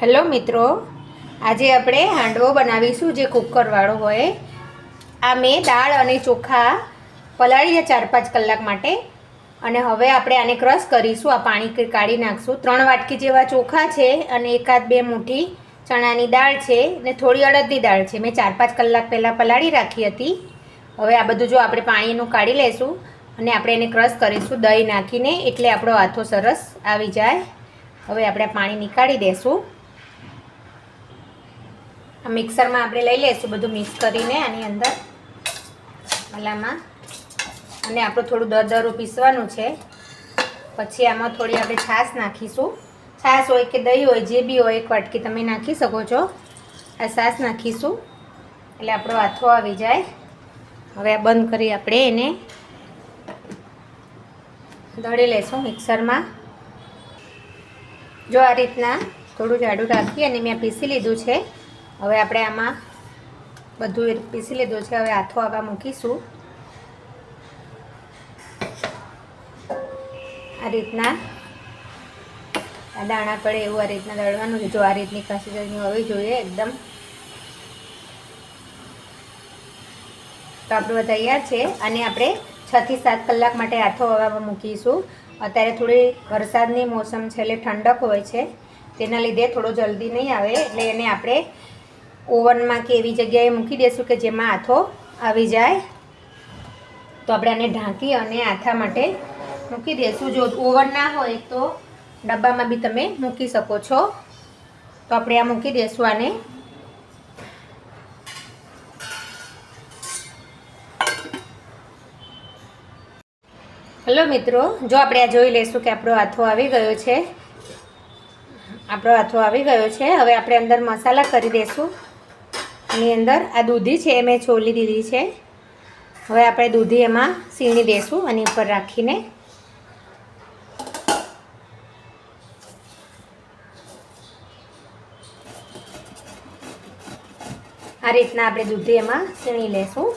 Hello મિત્રો, આજે આપણે હાંડવો બનાવીશું જે કુકરવાળો હોય. આ મેં દાળ અને ચોખા પલાળીએ 4-5 કલાક માટે અને હવે આપણે આને ક્રશ કરીશું. આ પાણી કાઢી નાખશું. 3 વાટકી જેવા ચોખા છે અને 1-2 મુઠ્ઠી ચણાની દાળ છે ને થોડી અડદની દાળ છે. મેં 4-5 કલાક પહેલાં પલાળી રાખી હતી. હવે આ બધું જો આપણે પાણીનું કાઢી લઈશું અને આપણે એને ક્રશ કરીશું દહીં નાખીને, એટલે આપણો આથો સરસ આવી જાય. હવે આપણે પાણી નીકાળી દઈશું. આ મિક્સરમાં આપણે લઈ લઈશું બધું મિક્સ કરીને આની અંદર મલામાં, અને આપણું થોડું દરદરું પીસવાનું છે. પછી આમાં થોડી આપણે છાશ નાખીશું. છાશ હોય કે દહીં હોય, જે બી હોય, 1 વાટકી તમે નાખી શકો છો. આ છાશ નાખીશું એટલે આપણો આથો આવી જાય. હવે આ બંધ કરી આપણે એને દળી લઈશું મિક્સરમાં. જો આ રીતના થોડું જાડું રાખી અને મેં પીસી લીધું છે. હવે આપણે આમાં બધું પીસી લીધું છે. હવે આથો આવા મૂકીશું. આ રીતના આ દાણા પડે એવું આ રીતના દળવાનું છે. જો આ રીતની કન્સિસ્ટન્સી હોવી જોઈએ એકદમ. તો આપણું તૈયાર છે. અને આપણે 6 થી 7 કલાક માટે આથો હવામાં મૂકીશું. અત્યારે થોડી વરસાદની મોસમ છે એટલે ઠંડક હોય છે, તેના લીધે થોડો જલ્દી નહીં આવે, એટલે એને આપણે ઓવનમાં કે એવી જગ્યાએ મૂકી દઈશું કે જેમાં આથો આવી જાય. તો આપણે આને ઢાંકી અને આથા માટે મૂકી દઈશું. જો ઓવન ના હોય તો ડબ્બામાં બી તમે મૂકી શકો છો. તો આપણે આ મૂકી દઈશું આને. હેલો મિત્રો, જો આપણે આ જોઈ લઈશું કે આપણો આથો આવી ગયો છે. આપણો આથો આવી ગયો છે. હવે આપણે અંદર મસાલા કરી દઈશું. એની અંદર આ દૂધી છે મેં છોલી દીધી છે. હવે આપણે દૂધી એમાં સીણી દઈશું આની ઉપર રાખીને. આ રીતના આપણે દૂધી એમાં સીણી લઈશું.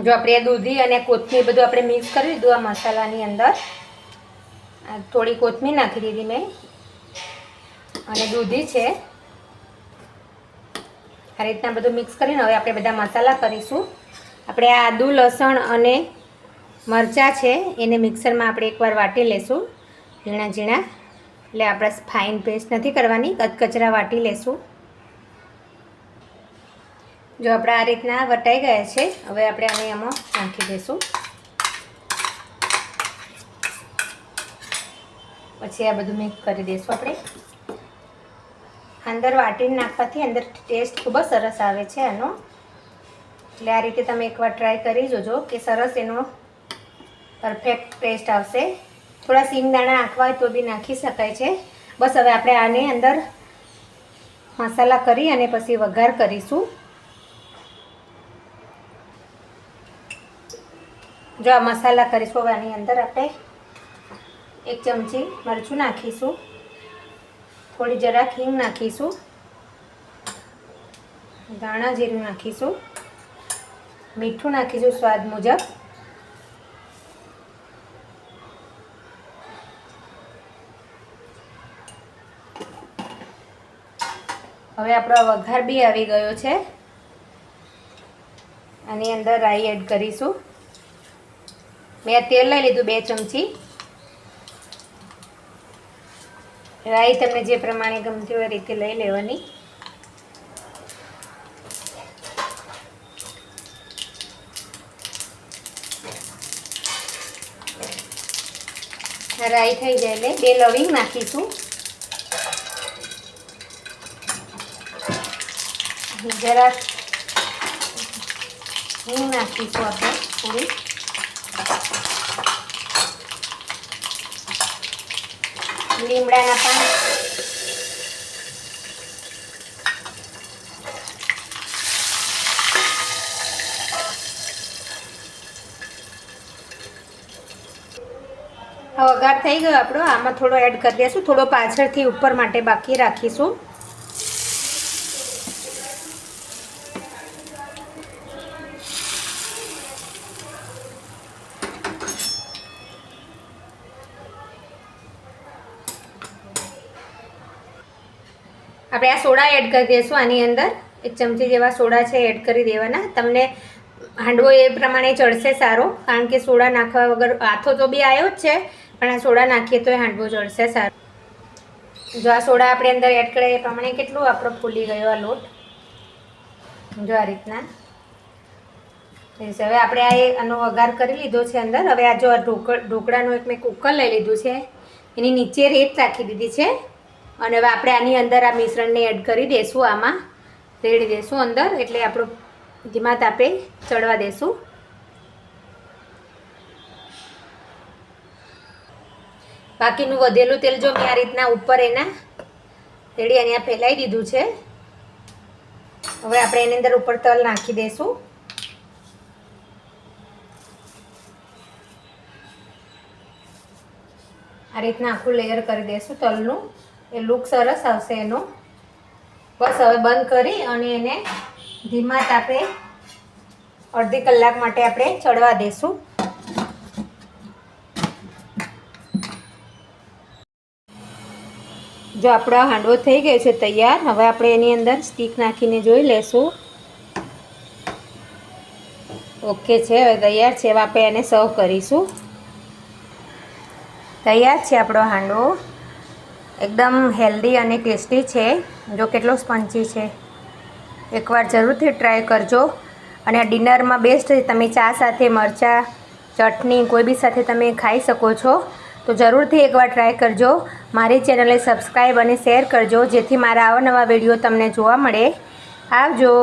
જો આપણે દૂધી અને કોથમીર બધું આપણે મિક્સ કરી દીધું આ મસાલાની અંદર. થોડી કોથમીર નાખી દીધી મેં અને દૂધી છે. આ રીતના બધું મિક્સ કરીને હવે આપણે બધા મસાલા કરીશું. આપણે આ આદું, લસણ અને મરચાં છે એને મિક્સરમાં આપણે એકવાર વાટી લઈશું ઝીણા ઝીણા. એટલે આપણે ફાઇન પેસ્ટ નથી કરવાની, કચરા વાટી લઈશું. જો આપણે આ રીતના વટાઈ ગયા છે. હવે આપણે આને એમાં નાખી દઈશું. પછી આ બધું મિક્સ કરી દઈશું આપણે. અંદર વાટીને નાખવાથી અંદર ટેસ્ટ ખૂબ જ સરસ આવે છે આનો. એટલે આ રીતે તમે એકવાર ટ્રાય કરી જોજો કે સરસ એનો પરફેક્ટ ટેસ્ટ આવશે. થોડા સિંગદાણા નાખવા હોય તો બી નાખી શકાય છે. બસ હવે આપણે આને અંદર મસાલા કરી અને પછી વઘાર કરીશું. જો આ મસાલા કરીશું હવે આની અંદર આપણે 1 ચમચી મરચું નાખીશું, થોડી જરાક હિંગ નાખીશું, ધાણા જીરું નાખીશું, મીઠું નાખીશું સ્વાદ મુજબ. હવે આપણો વઘાર બી આવી ગયો છે. આની અંદર રાઈ એડ કરીશું. મેં તેલ લઈ લીધું 2 ચમચી. રાઈ તમને જે પ્રમાણે ગમતી હોય રીતે લઈ લેવાની. રાઈ થઈ જાય એટલે 2 લવિંગ નાખીશું. જરાક હિંગ નાખીશું આપણે થોડી. લીમડાના પાન, વઘાર થઈ ગયો આપણો. આમાં થોડો એડ કરી દઈશું. થોડો પાછળથી ઉપર માટે બાકી રાખીશું. આપણે આ સોડા એડ કરી દઈશું આની અંદર. 1 ચમચી જેવા સોડા છે એડ કરી દેવાના. તમને હાંડવો એ પ્રમાણે ચડશે સારો, કારણ કે સોડા નાખવા વગર આથો તો બી આવ્યો જ છે, પણ આ સોડા નાખીએ તો એ હાંડવો ચડશે સારો. જો આ સોડા આપણે અંદર એડ કરીએ એ પ્રમાણે કેટલું આપણો ફૂલી ગયો આ લોટ. જો આ રીતના. હવે આપણે આનો વઘાર કરી લીધો છે અંદર. હવે આ જો ઢોકળાનું એક મેં કુકર લઈ લીધું છે, એની નીચે રેત રાખી દીધી છે, અને હવે આપણે આની અંદર આ મિશ્રણને એડ કરી દઈશું. આમાં રેડી દઈશું અંદર, એટલે આપણું ધીમા તાપે ચડવા દઈશું. બાકીનું વધેલું તેલ જો મેં આ રીતના ઉપર એના રેડી અહીંયા ફેલાઈ દીધું છે. હવે આપણે એની અંદર ઉપર તલ નાખી દઈશું. આ રીતના આખું લેયર કરી દઈશું તલનું, એ લુક સરસ આવશે એનો. બસ હવે બંધ કરી અને એને ધીમા તાપે અડધી કલાક માટે આપણે ચડવા દઈશું. જો આપણો હાંડવો થઈ ગયો છે તૈયાર. હવે આપણે એની અંદર સ્ટીક નાખીને જોઈ લેશું. ઓકે છે, હવે તૈયાર છે. હવે આપણે એને સર્વ કરીશું. તૈયાર છે આપણો હાંડવો. એકદમ હેલ્ધી અને ટેસ્ટી છે. જો કેટલો સ્પંચી છે. એકવાર જરૂરથી ટ્રાય કરજો. અને આ ડિનરમાં બેસ્ટ છે. તમે ચા સાથે મરચાં, ચટણી કોઈ બી સાથે તમે ખાઈ શકો છો. તો જરૂરથી એકવાર ટ્રાય કરજો. મારી ચેનલને સબસ્ક્રાઈબ અને શેર કરજો, જેથી મારા અવનવા વિડીયો તમને જોવા મળે. આવજો.